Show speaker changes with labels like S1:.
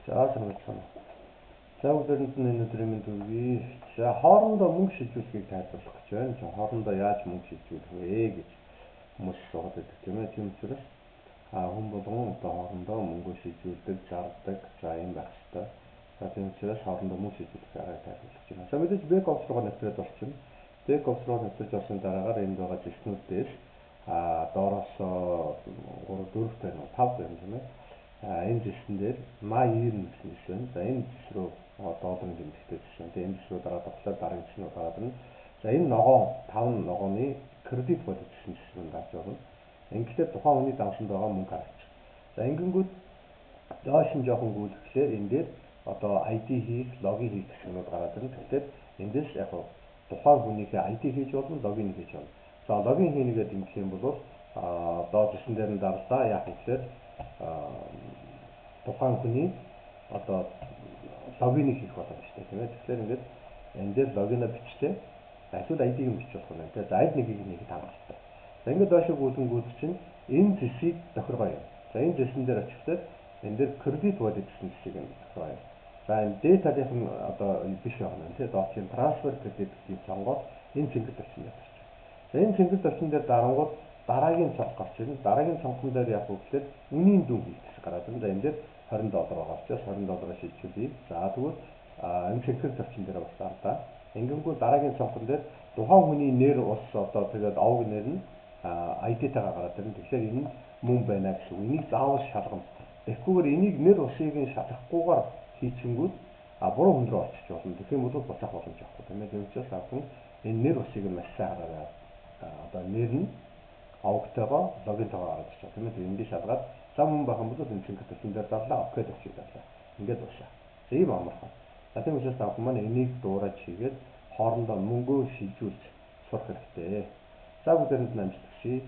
S1: За санагдсан. За бүгдээрэнд нь энэ өдрийн мэнд хүргэе. За хоорондоо мөнгө шилжүүлэхийг тайлбарлах гэж байна. За хоорондоо яаж мөнгө шилжүүлэх вэ гэж хүмүүс асууад байдаг тийм ээ. Тийм учраас хүн болгон одоо хоорондоо мөнгө шилжүүлдэг, зардаг. За юм байх хэрэгтэй. За тийм учраас хоорондоо мөнгө шилжүүлэх аргыг тайлбарлах гэж байна. За мэдээж бэк офс руу нэвтрээд орчихно. Бэк офс руу нэвтрэж орсон дараагаар энд байгаа зэвснүүдээс доороос 3 4 байна уу 5 байна тийм ээ. Энэ зэвсэн дээр My Earn гэсэн зэвс байна. За энэ зэвс рүү долларын тэмдэгтэй зэвс байна. Тэгээ энэ зэвс рүү дараагаар дараагийн зэвс рүү гараад ирнэ. За энэ ногоон 5 ногооны кредит болоод гэсэн зэвс рүү гарч орно. Ингээд тухайн хүний давшинд байгаа мөнгө харагдчих. За ингэнгүүт доош нь жоохон гүйлгэхлээр энэ дээр одоо ID хийх, логин хийх гэснүүд гараад ирнэ. Тэгэхээр эндээс яг тухайн хүнийхээ ID хийж болно, логин хийж болно. За логин хийнэ гэдэг юм гэх юм бол доод зэвсэн дээр нь дарлаа яах гэхээр тухайн хүний одоо логиныг хийх болоод шүү дээ тийм ээ. Тэгэхээр ингээд энэ дээр логиноо бичлээ. Эсвэл ID-г бичих болох юм. За аль нэгийг нэхэд хангалттай. За ингээд доошо гүйлгэнгүүд чинь энэ зэвсийг тохиргоё. За энэ зэвсэн дээр очихлаа энэ дээр кредит wallet гэсэн зэвсийг тохиргоё. За энэ датагийн одоо биш байна тийм ээ. Доотлын трансфер кредит гэж сонгоод энэ цэнгэл тавьсан байдаг. За энэ цэнгэл тавьсан дээр дарангууд дараагийн цонх гарч ирнэ. Дараагийн цонхон дээр яг үгээр үнийн дүн хийх гэсэн гараад байна. За энэ дээр $20 байгаа учраас $20 шилжүүлье. За тэгвэл энэ цэнгэл тавьсан дээр бас даа. Ингэнгүү дараагийн цонхон дээр тухайн хүний нэр ус одоо тэгээд овг нэр нь ID-тайгаа гараад ирнэ. Тэгэхээр энэ мөн байна гэсэн. Энийг заавал шалгана. Тэгэхгүйгээр энийг нэр усыг нь шалгахгүйгээр хийчихэнгүүт буруу хүн рүү очиж болно. Тэгэх юм бол буцаах боломж авахгүй тийм ээ. Тэгвэл саасан энэ нэр усыг нь маш сайн хараарай. Одоо нэр нь овгтойгоо логинтойгоо гараад ирчих тийм ээ. Энийг шалгаад сам хүн байх юм бол энэ цэнгэл тавьсан дээр дарлаа, окей тавьчих дарлаа. Ингээд дуусаа. Тийм амархан. За тийм учраас та хүмүүс энийг дуурайж хийгээд хоорондоо мөнгөө шилжүүлж сурах хэрэгтэй. За бүгдээрэнд нь амжилт хүсье.